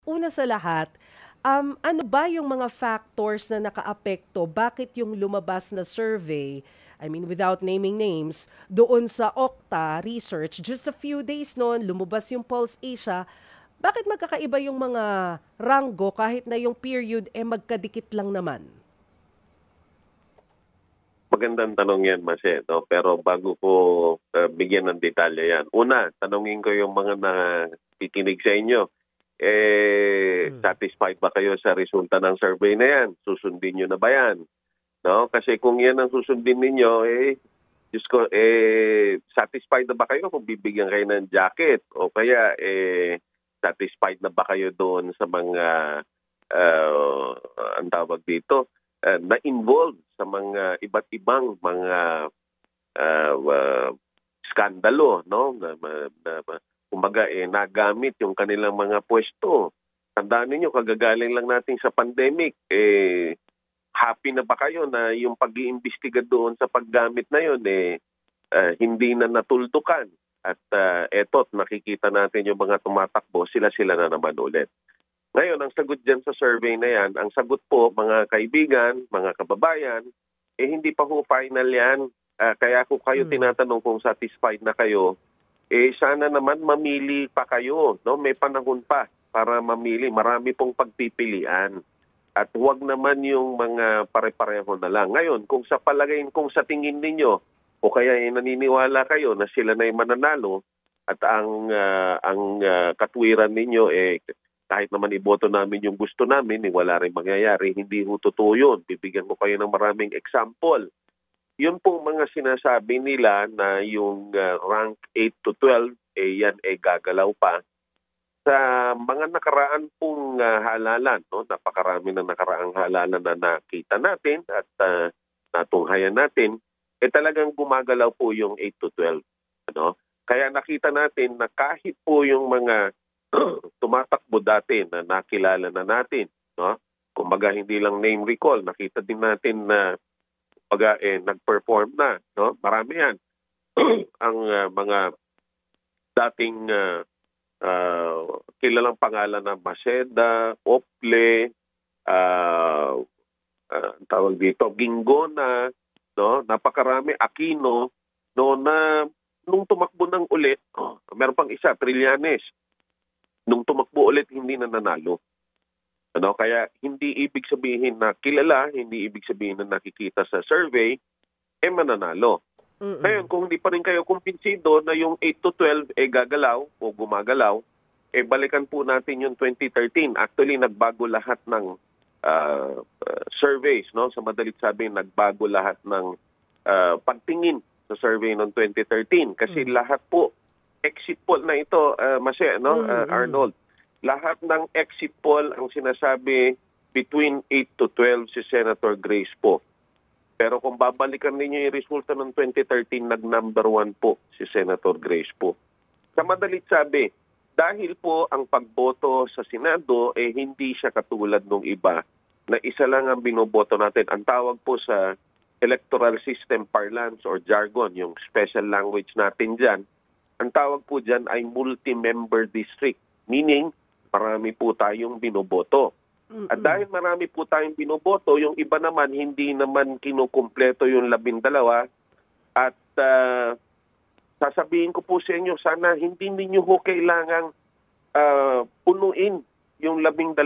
una sa lahat, ano ba yung mga factors na nakaapekto? Bakit yung lumabas na survey, I mean without naming names, doon sa Okta Research, just a few days noon, lumabas yung Pulse Asia, bakit magkakaiba yung mga ranggo kahit na yung period magkadikit lang naman? Magandang tanong yan, Mase. No? Pero bago ko bigyan ng detalye yan. Una, tanongin ko yung mga nakikinig sa inyo. Satisfied ba kayo sa resulta ng survey na yan? Susundin nyo na ba yan? No? Kasi kung yan ang susundin ninyo, Diyos ko, satisfied na ba kayo kung bibigyan kayo ng jacket? O kaya, satisfied na ba kayo doon sa mga, ang tawag dito, na-involved sa mga iba't ibang mga skandalo, no? Kumbaga, nagamit yung kanilang mga pwesto. Tandaan ninyo, kagagaling lang natin sa pandemic, happy na ba kayo na yung pag-iimbestiga doon sa paggamit na yun, hindi na natuldukan? At eto't nakikita natin yung mga tumatakbo, sila-sila na naman ulit. Ngayon, ang sagot dyan sa survey na yan, ang sagot po, mga kaibigan, mga kababayan, hindi pa ho final yan. Kaya kung kayo tinatanong kung satisfied na kayo, sana naman mamili pa kayo. No? May panahon pa para mamili. Marami pong pagpipilian. At huwag naman yung mga pare-pareho na lang. Ngayon, kung sa palagay, kung sa tingin ninyo, o kaya naniniwala kayo na sila na yung mananalo, at ang katwiran ninyo, kahit naman iboto namin yung gusto namin, wala rin mangyayari, hindi ho totoo yun. Bibigyan ko kayo ng maraming example. Yun po mga sinasabi nila na yung rank 8 to 12, yan gagalaw pa. Sa mga nakaraan pong halalan, no? Napakarami na nakaraang halalan na nakita natin at natunghayan natin, talagang gumagalaw po yung 8 to 12. Ano? Kaya nakita natin na kahit po yung mga tumatakbo dati na nakilala na natin, no? Kumbaga hindi lang name recall, nakita din natin na nag-perform na, no? Marami yan. Ang mga dating kilalang pangalan na Maceda, Ople, tawag dito, Gingona, no? Napakarami, Aquino, no, na nung tumakbo ng ulit, meron pang isa, Trillanes. Nung tumakbo ulit, hindi na nanalo. Ano? Kaya hindi ibig sabihin na kilala, hindi ibig sabihin na nakikita sa survey, mananalo. Ngayon, kung hindi pa rin kayo kumpinsido na yung 8 to 12 gagalaw o gumagalaw, balikan po natin yung 2013. Actually, nagbago lahat ng surveys. No? Sa madalit sabi, nagbago lahat ng pagtingin sa survey noong 2013. Kasi lahat po, exit poll na ito, Arnold. Lahat ng exit poll ang sinasabi between 8 to 12 si Senator Grace po. Pero kung babalikan ninyo yung resulta ng 2013, nag-number 1 po si Senator Grace po. Sa madalit sabi, dahil po ang pagboto sa Senado, hindi siya katulad ng iba na isa lang ang binoboto natin. Ang tawag po sa electoral system parlance or jargon, yung special language natin dyan, ang tawag po dyan ay multi-member district. Meaning, marami po tayong binoboto. At dahil marami po tayong binoboto, yung iba naman hindi naman kinukumpleto yung 12. At sasabihin ko po sa inyo, sana hindi ninyo ho kailangang punuin yung 12.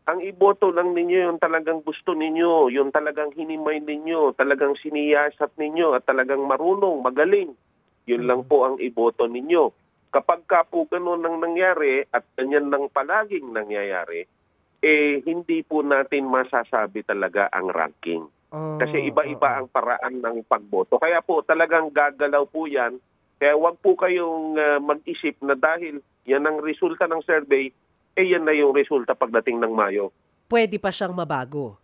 Ang iboto lang ninyo yung talagang gusto ninyo, yung talagang hinimay ninyo, talagang siniyasat ninyo at talagang marunong, magaling. Yun lang po ang iboto ninyo. Kapag ka po ganun ang nangyari at ganyan lang palaging nangyayari, hindi po natin masasabi talaga ang ranking. Kasi iba-iba ang paraan ng pagboto. Kaya po talagang gagalaw po yan. Kaya wag po kayong mag-isip na dahil yan ang resulta ng survey, yan na yung resulta pagdating ng Mayo. Pwede pa siyang mabago.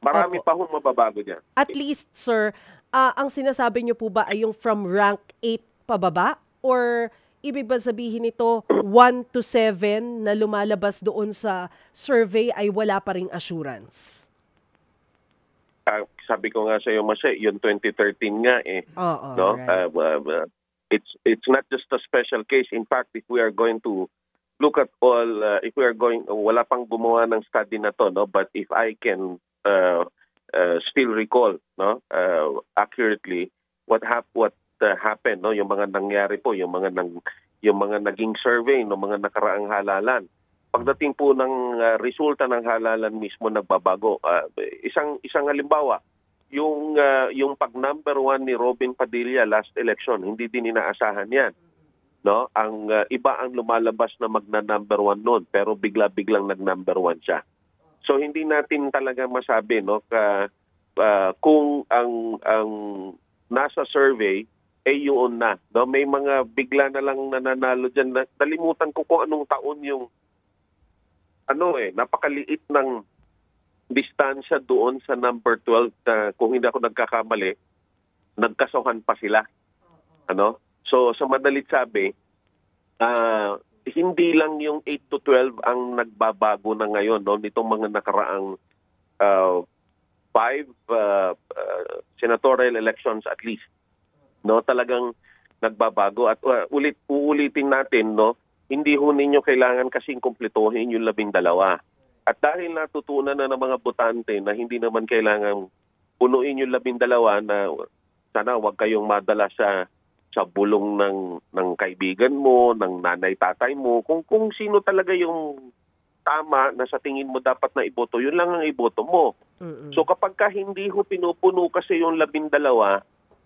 Marami pa hong mababago dyan. At least, sir, ang sinasabi niyo po ba ay yung from rank 8 pababa? Or ibig ba sabihin nito 1 to 7 na lumalabas doon sa survey ay wala pa ring assurance? Sabi ko nga sa iyo, Masya, yung 2013 nga no? Right. It's not just a special case. In fact, if we are going to look at all, if we are going, wala pang gumawa ng study na to, no? But if I can still recall, no, accurately what happened, no, yung mga nangyari po, yung mga naging survey ng mga nakaraang halalan. Pagdating po ng resulta ng halalan mismo nagbabago. Isang halimbawa, yung pag number 1 ni Robin Padilla last election, hindi din inaasahan 'yan. No, ang iba ang lumalabas na magna-number 1 noon, pero bigla-biglang nag-number 1 siya. So hindi natin talaga masabi, no, kung ang nasa survey ay yun na, no, may mga bigla na lang nananalo diyan. Nalimutan ko kung anong taon yung napakaliit ng distansya doon sa number 12 na kung hindi ako nagkakamali, nagkasuhan pa sila. Ano? So sa madalit sabi, hindi lang yung 8 to 12 ang nagbabago na ngayon, no, nitong mga nakaraang 5 senatorial elections at least. No, talagang nagbabago at uulitin natin, no, hindi ho ninyo kailangan kasing kumpletuhin yung 12. At dahil natutunan na ng mga botante na hindi naman kailangan punuin yung 12 na sana wag kayong madala sa bulong ng kaibigan mo, ng nanay-tatay mo, kung sino talaga yung tama na sa tingin mo dapat na iboto, yun lang ang iboto mo. So kapag hindi ho pinupuno kasi yung 12,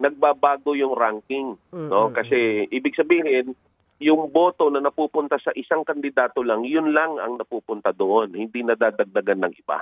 nagbabago yung ranking, no? Kasi ibig sabihin, yung boto na napupunta sa isang kandidato lang, yun lang ang napupunta doon, hindi nadadagdagan ng iba.